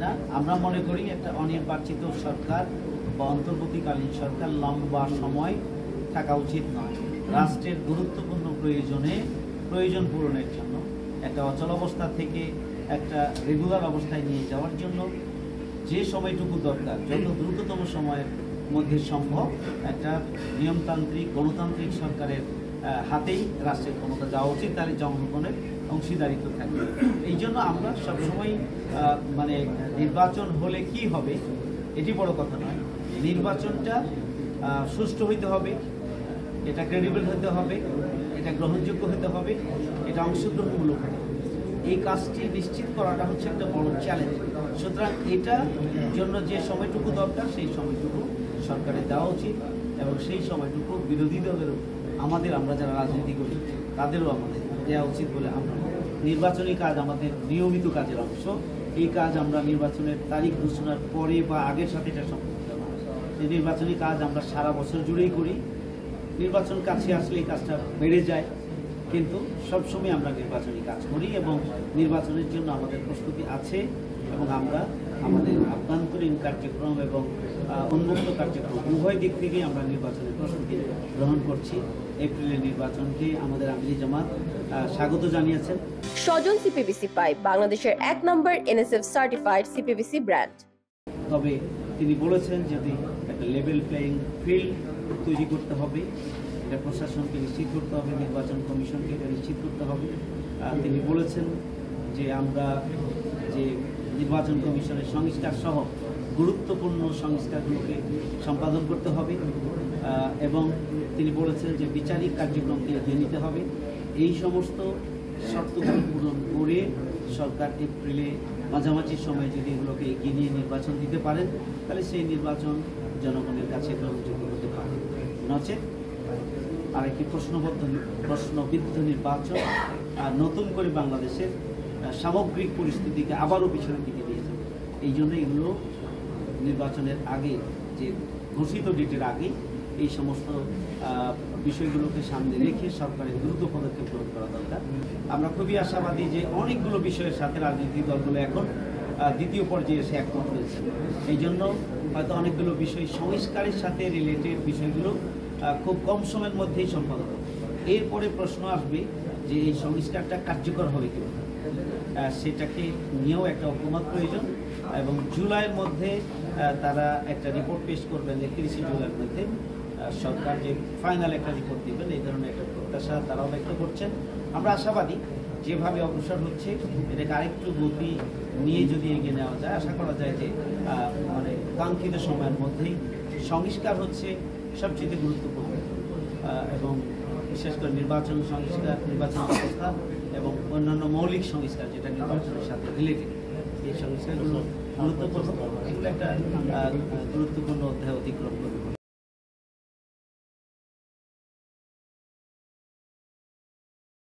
না, আমরা মনে করি একটা অনির্বাচিত সরকার বা অন্তর্বর্তীকালীন সরকার লম্বা সময় থাকা উচিত নয়। রাষ্ট্রের গুরুত্বপূর্ণ প্রয়োজন পূরণের জন্য একটা অচল অবস্থা থেকে একটা রেগুলার অবস্থায় নিয়ে যাওয়ার জন্য যে সময়টুকু দরকার, যত দ্রুততম সময়ের মধ্যে সম্ভব একটা নিয়মতান্ত্রিক গণতান্ত্রিক সরকারের হাতেই রাষ্ট্রের ক্ষমতা যাওয়া উচিত, তার জনগণের অংশীদারিত্ব থাকবে। এই জন্য আমরা সবসময় মানে নির্বাচন হলে কি হবে এটি বড় কথা নয়, নির্বাচনটা সুষ্ঠু হইতে হবে, এটা ক্রেডিবল হতে হবে, এটা গ্রহণযোগ্য হতে হবে, এটা অংশগ্রহণমূলক হতে হবে। এই কাজটি নিশ্চিত করাটা হচ্ছে একটা বড় চ্যালেঞ্জ। সুতরাং এটার জন্য যে সময়টুকু দরকার সেই সময়টুকু সরকারের দেওয়া উচিত এবং সেই সময়টুকু বিরোধী দলেরও আমরা যারা রাজনীতি করি তাদেরও আমাদের দেওয়া উচিত বলে আমরা। নির্বাচনী কাজ আমাদের নিয়মিত কাজের অংশ। এই কাজ আমরা নির্বাচনের তারিখ ঘোষণার পরে বা আগের সাথে এটা সম্পর্কিত নয়। এই নির্বাচনী কাজ আমরা সারা বছর জুড়েই করি। নির্বাচন কাছে আসলে এই কাজটা বেড়ে যায়, কিন্তু সবসময় আমরা নির্বাচনী কাজ করি এবং নির্বাচনের জন্য আমাদের প্রস্তুতি আছে এবং আমরা আমাদের আভ্যন্তরীণ কার্যক্রম এবং উন্মুক্ত কার্যক্রম উভয় দিক থেকেই আমরা নির্বাচনের প্রস্তুতি গ্রহণ করছি। এপ্রিলের নির্বাচনকে আমাদের আমিরি জামাত স্বাগত জানিয়েছেন। স্বজন সিপিবিসি পাইপ বাংলাদেশের 1 নম্বর এনএসএফ সার্টিফাইড সিপিবিসি ব্র্যান্ড। তবে তিনি বলেছেন যদি একটা লেভেল প্লেইং ফিল্ড তৈরি করতে হবে, এটা প্রশাসনকে নিশ্চিত করতে হবে, নির্বাচন কমিশনকে এটা নিশ্চিত করতে হবে। তিনি বলেছেন যে আমরা যে নির্বাচন কমিশনের সংস্কার সহ গুরুত্বপূর্ণ সংস্কারগুলোকে সম্পাদন করতে হবে এবং তিনি বলেছেন যে বিচারিক কার্যক্রমকে এগিয়ে নিতে হবে। এই সমস্ত শর্তগুলো পূরণ করে সরকার এপ্রিলে মাঝামাঝি সময়ে যদি এগুলোকে এগিয়ে নিয়ে নির্বাচন দিতে পারেন তাহলে সেই নির্বাচন জনগণের কাছে গ্রহণযোগ্য হতে পারে। নচেত আরেকটি প্রশ্নবিদ্ধ নির্বাচন নতুন করে বাংলাদেশের সামগ্রিক পরিস্থিতিকে আবারও পিছনের দিকে নিয়ে যাবে। এই জন্য এগুলো নির্বাচনের আগে, যে ঘোষিত ডেটের আগে এই সমস্ত বিষয়গুলোকে সামনে রেখে সরকারের দ্রুত পদক্ষেপ গ্রহণ করা দরকার। আমরা খুবই আশাবাদী যে অনেকগুলো বিষয়ের সাথে রাজনৈতিক দলগুলো এখন দ্বিতীয় পর্যায়ে এসে একমত হয়েছে। এই জন্য হয়তো অনেকগুলো বিষয় সংস্কারের সাথে রিলেটেড বিষয়গুলো খুব কম সময়ের মধ্যেই সম্পাদন হবে। এরপরে প্রশ্ন আসবে যে এই সংস্কারটা কার্যকর হবে কিনা, সেটাকে নিয়েও একটা ঐকমত্য প্রয়োজন এবং জুলাইয়ের মধ্যে তারা একটা রিপোর্ট পেশ করবেন। 31 জুলাইয়ের মধ্যে সরকার যে ফাইনাল একটা রিপোর্ট দেবেন, এই ধরনের একটা প্রত্যাশা তারাও ব্যক্ত করছেন। আমরা আশাবাদী যেভাবে অগ্রসর হচ্ছে এটাকে আরেকটু গতি নিয়ে যদি এগিয়ে নেওয়া যায়, আশা করা যায় যে মানে কাঙ্ক্ষিত সময়ের মধ্যেই সংস্কার হচ্ছে সবচেয়ে গুরুত্বপূর্ণ এবং বিশেষ করে নির্বাচন সংস্কার, নির্বাচন ব্যবস্থা এবং অন্যান্য মৌলিক সংস্কার যেটা নির্বাচনের সাথে রিলেটেড, এই সংস্কারগুলো গুরুত্বপূর্ণ। এগুলো একটা গুরুত্বপূর্ণ